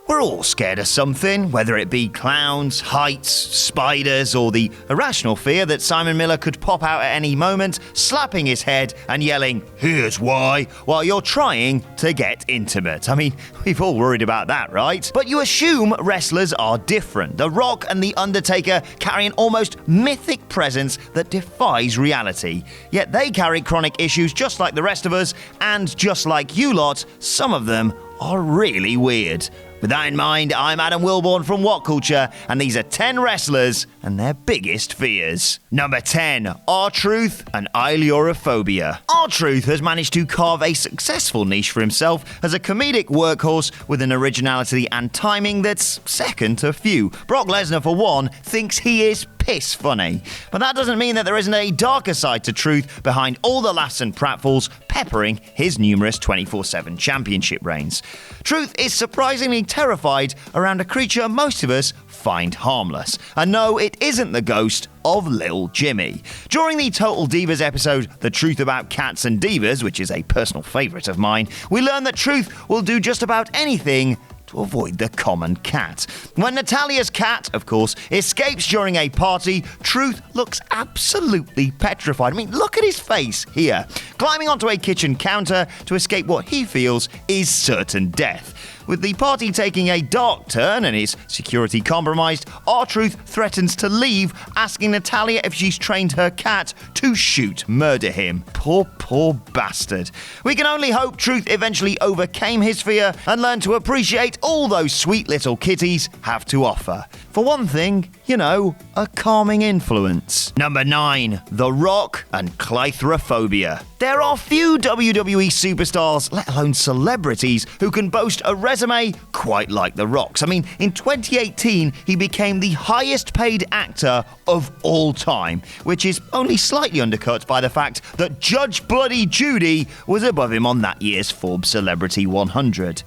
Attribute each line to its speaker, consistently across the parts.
Speaker 1: We're all scared of something, whether it be clowns, heights, spiders, or the irrational fear that Simon Miller could pop out at any moment, slapping his head and yelling, "Here's why," while you're trying to get intimate. I mean, we've all worried about that, right? But you assume wrestlers are different. The Rock and The Undertaker carry an almost mythic presence that defies reality. Yet they carry chronic issues just like the rest of us, and just like you lot, some of them are really weird. With that in mind, I'm Adam Wilborn from What Culture, and these are 10 wrestlers and their biggest fears. Number 10, RTruth and Ailurophobia. RTruth has managed to carve a successful niche for himself as a comedic workhorse with an originality and timing that's second to few. Brock Lesnar, for one, thinks he is piss funny. But that doesn't mean that there isn't a darker side to Truth behind all the laughs and pratfalls peppering his numerous 24/7 championship reigns. Truth is surprisingly terrified around a creature most of us find harmless. And no, it isn't the ghost of Lil Jimmy. During the Total Divas episode, The Truth About Cats and Divas, which is a personal favourite of mine, we learn that Truth will do just about anything to avoid the common cat. When Natalia's cat, of course, escapes during a party, Truth looks absolutely petrified. I mean, look at his face here. Climbing onto a kitchen counter to escape what he feels is certain death. With the party taking a dark turn and his security compromised, RTruth threatens to leave, asking Natalya if she's trained her cat to murder him. Poor bastard. We can only hope Truth eventually overcame his fear and learned to appreciate all those sweet little kitties have to offer. For one thing, you know, a calming influence. Number 9, The Rock and Clythrophobia. There are few WWE superstars, let alone celebrities, who can boast a resume quite like The Rock's. I mean, in 2018, he became the highest paid actor of all time, which is only slightly undercut by the fact that Judge Bloody Judy was above him on that year's Forbes Celebrity 100.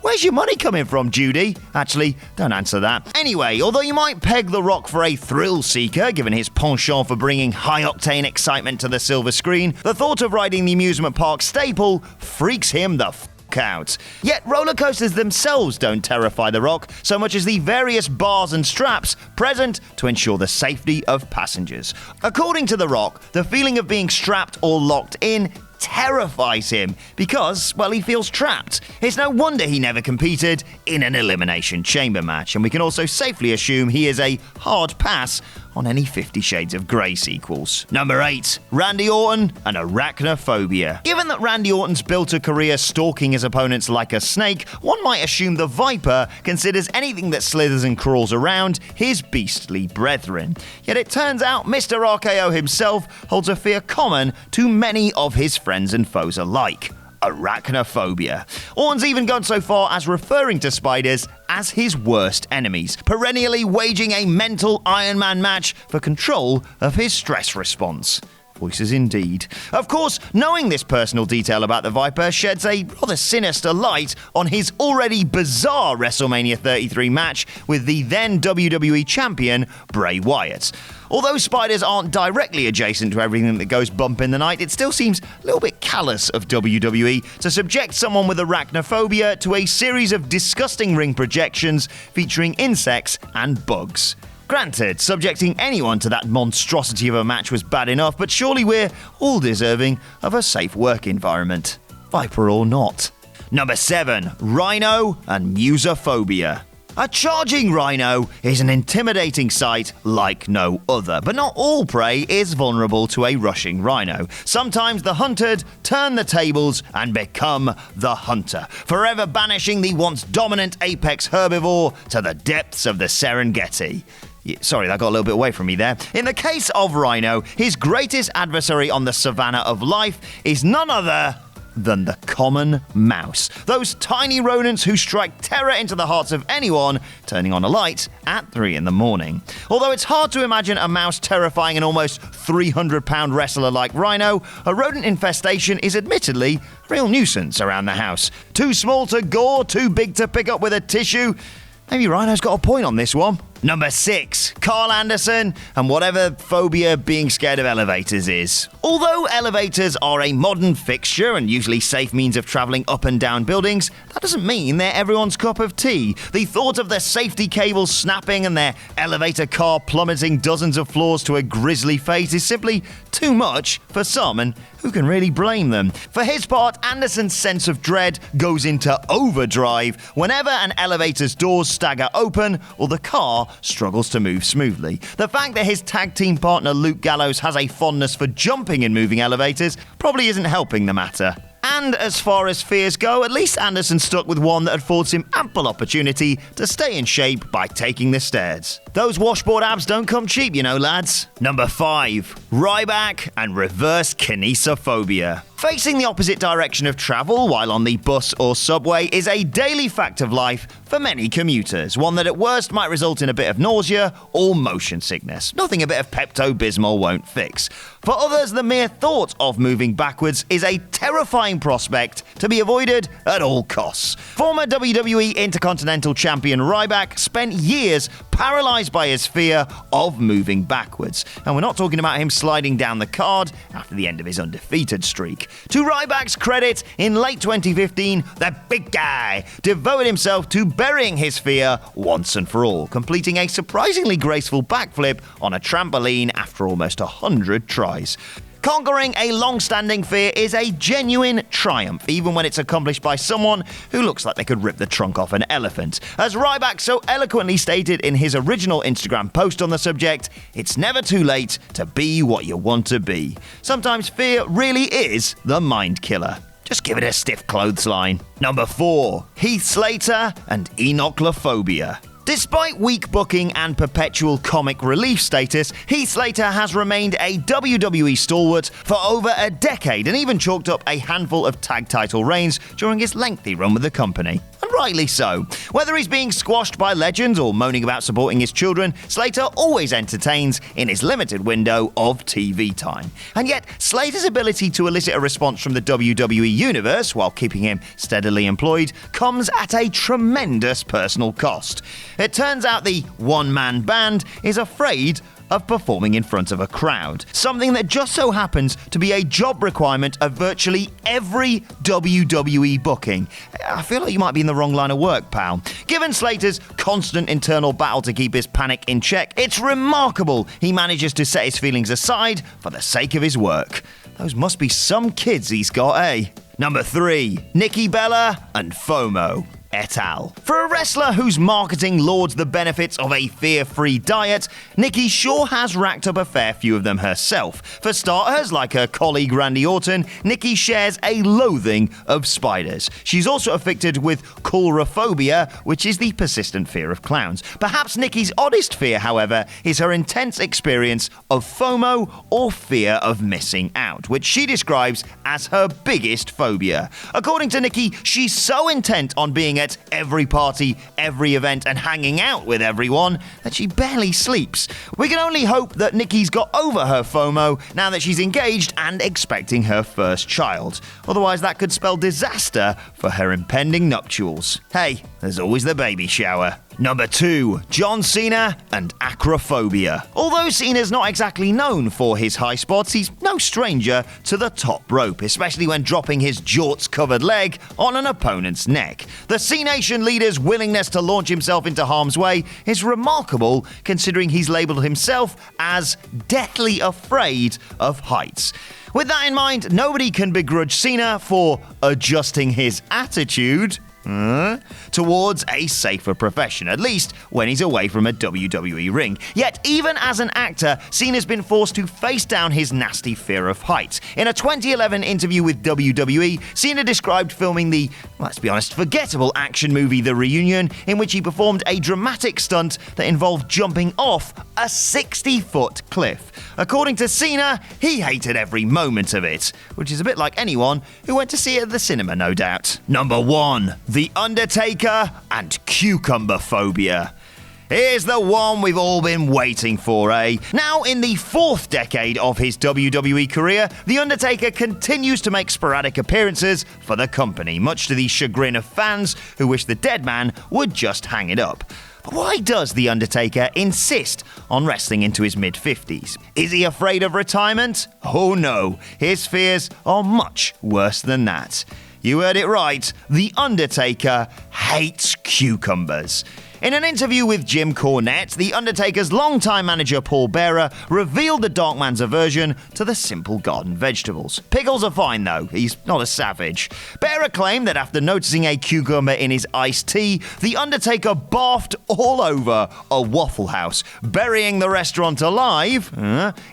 Speaker 1: Where's your money coming from, Judy? Actually, don't answer that. Anyway, although you might peg The Rock for a thrill seeker, given his penchant for bringing high-octane excitement to the silver screen, the thought of riding the amusement park staple freaks him the out. Yet roller coasters themselves don't terrify The Rock so much as the various bars and straps present to ensure the safety of passengers. According to The Rock, the feeling of being strapped or locked in terrifies him because, well, he feels trapped. It's no wonder he never competed in an Elimination Chamber match, and we can also safely assume he is a hard pass on any 50 Shades of Grey sequels. Number 8, Randy Orton and Arachnophobia. Given that Randy Orton's built a career stalking his opponents like a snake, one might assume the Viper considers anything that slithers and crawls around his beastly brethren. Yet it turns out Mr. RKO himself holds a fear common to many of his friends and foes alike: arachnophobia. Orton's even gone so far as referring to spiders as his worst enemies, perennially waging a mental Iron Man match for control of his stress response. Voices indeed. Of course, knowing this personal detail about the Viper sheds a rather sinister light on his already bizarre WrestleMania 33 match with the then WWE champion Bray Wyatt. Although spiders aren't directly adjacent to everything that goes bump in the night, it still seems a little bit callous of WWE to subject someone with arachnophobia to a series of disgusting ring projections featuring insects and bugs. Granted, subjecting anyone to that monstrosity of a match was bad enough, but surely we're all deserving of a safe work environment, Viper or not. Number 7, Rhino and Musophobia. A charging rhino is an intimidating sight like no other, but not all prey is vulnerable to a rushing rhino. Sometimes the hunted turn the tables and become the hunter, forever banishing the once dominant apex herbivore to the depths of the Serengeti. Sorry, that got a little bit away from me there. In the case of Rhino, his greatest adversary on the savannah of life is none other than the common mouse. Those tiny rodents who strike terror into the hearts of anyone turning on a light at 3 a.m. Although it's hard to imagine a mouse terrifying an almost 300-pound wrestler like Rhino, a rodent infestation is admittedly a real nuisance around the house. Too small to gore, too big to pick up with a tissue. Maybe Rhino's got a point on this one. Number 6, Carl Anderson, and whatever phobia being scared of elevators is. Although elevators are a modern fixture and usually safe means of travelling up and down buildings, that doesn't mean they're everyone's cup of tea. The thought of their safety cables snapping and their elevator car plummeting dozens of floors to a grisly fate is simply too much for some, and who can really blame them? For his part, Anderson's sense of dread goes into overdrive whenever an elevator's doors stagger open or the car struggles to move smoothly. The fact that his tag team partner Luke Gallows has a fondness for jumping in moving elevators probably isn't helping the matter. And as far as fears go, at least Anderson stuck with one that affords him ample opportunity to stay in shape by taking the stairs. Those washboard abs don't come cheap, you know, lads. Number 5, Ryback and reverse kinesiophobia. Facing the opposite direction of travel while on the bus or subway is a daily fact of life for many commuters, one that at worst might result in a bit of nausea or motion sickness. Nothing a bit of Pepto-Bismol won't fix. For others, the mere thought of moving backwards is a terrifying prospect to be avoided at all costs. Former WWE Intercontinental Champion Ryback spent years paralysed by his fear of moving backwards. And we're not talking about him sliding down the card after the end of his undefeated streak. To Ryback's credit, in late 2015, the big guy devoted himself to burying his fear once and for all, completing a surprisingly graceful backflip on a trampoline after almost 100 tries. Conquering a long-standing fear is a genuine triumph, even when it's accomplished by someone who looks like they could rip the trunk off an elephant. As Ryback so eloquently stated in his original Instagram post on the subject, it's never too late to be what you want to be. Sometimes fear really is the mind killer. Just give it a stiff clothesline. Number 4, Heath Slater and Enochlophobia. Despite weak booking and perpetual comic relief status, Heath Slater has remained a WWE stalwart for over a decade and even chalked up a handful of tag title reigns during his lengthy run with the company. And rightly so. Whether he's being squashed by legends or moaning about supporting his children, Slater always entertains in his limited window of TV time. And yet, Slater's ability to elicit a response from the WWE Universe while keeping him steadily employed comes at a tremendous personal cost. It turns out the one-man band is afraid of performing in front of a crowd, something that just so happens to be a job requirement of virtually every WWE booking. I feel like you might be in the wrong line of work, pal. Given Slater's constant internal battle to keep his panic in check, it's remarkable he manages to set his feelings aside for the sake of his work. Those must be some kids he's got, eh? Number 3, Nikki Bella and FOMO. Et al. For a wrestler whose marketing lauds the benefits of a fear-free diet, Nikki sure has racked up a fair few of them herself. For starters, like her colleague Randy Orton, Nikki shares a loathing of spiders. She's also afflicted with coulrophobia, which is the persistent fear of clowns. Perhaps Nikki's oddest fear, however, is her intense experience of FOMO, or fear of missing out, which she describes as her biggest phobia. According to Nikki, she's so intent on being at every party, every event, and hanging out with everyone that she barely sleeps. We can only hope that Nikki's got over her FOMO now that she's engaged and expecting her first child. Otherwise, that could spell disaster for her impending nuptials. Hey, there's always the baby shower. Number 2, John Cena and acrophobia. Although Cena's not exactly known for his high spots, he's no stranger to the top rope, especially when dropping his jorts-covered leg on an opponent's neck. The C-Nation leader's willingness to launch himself into harm's way is remarkable, considering he's labelled himself as deathly afraid of heights. With that in mind, nobody can begrudge Cena for adjusting his attitude towards a safer profession, at least when he's away from a WWE ring. Yet, even as an actor, Cena's been forced to face down his nasty fear of heights. In a 2011 interview with WWE, Cena described filming the, let's be honest, forgettable action movie The Reunion, in which he performed a dramatic stunt that involved jumping off a 60-foot cliff. According to Cena, he hated every moment of it, which is a bit like anyone who went to see it at the cinema, no doubt. Number 1, The Undertaker and cucumber phobia. Here's the one we've all been waiting for, eh? Now, in the 4th decade of his WWE career, The Undertaker continues to make sporadic appearances for the company, much to the chagrin of fans who wish the dead man would just hang it up. But why does The Undertaker insist on wrestling into his mid-50s? Is he afraid of retirement? Oh no, his fears are much worse than that. You heard it right, The Undertaker hates cucumbers. In an interview with Jim Cornette, The Undertaker's longtime manager Paul Bearer revealed the Darkman's aversion to the simple garden vegetables. Pickles are fine though, he's not a savage. Bearer claimed that after noticing a cucumber in his iced tea, The Undertaker barfed all over a Waffle House, burying the restaurant alive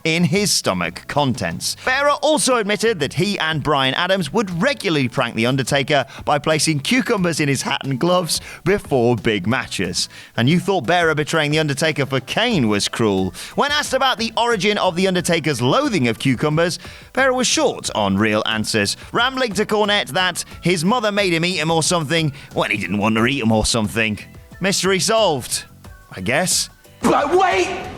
Speaker 1: in his stomach contents. Bearer also admitted that he and Bryan Adams would regularly prank The Undertaker by placing cucumbers in his hat and gloves before big matches. And you thought Bearer betraying The Undertaker for Kane was cruel. When asked about the origin of The Undertaker's loathing of cucumbers, Bearer was short on real answers, rambling to Cornette that his mother made him eat them or something when he didn't want to eat them or something. Mystery solved, I guess.
Speaker 2: But wait!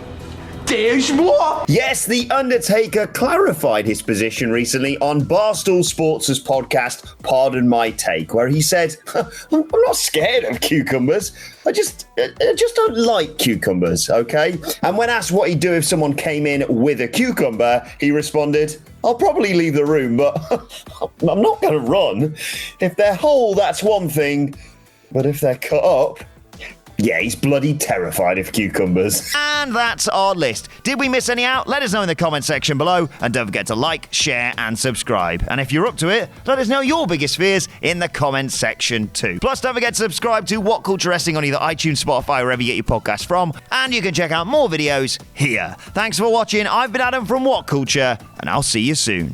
Speaker 2: There's more!
Speaker 3: Yes, The Undertaker clarified his position recently on Barstool Sports' podcast, Pardon My Take, where he said, I'm not scared of cucumbers. I just don't like cucumbers, okay? And when asked what he'd do if someone came in with a cucumber, he responded, I'll probably leave the room, but I'm not going to run. If they're whole, that's one thing, but if they're cut up, yeah, he's bloody terrified of cucumbers.
Speaker 1: And that's our list. Did we miss any out? Let us know in the comment section below. And don't forget to like, share, and subscribe. And if you're up to it, let us know your biggest fears in the comment section too. Plus, don't forget to subscribe to What Culture Wrestling on either iTunes, Spotify, or wherever you get your podcasts from. And you can check out more videos here. Thanks for watching. I've been Adam from What Culture, and I'll see you soon.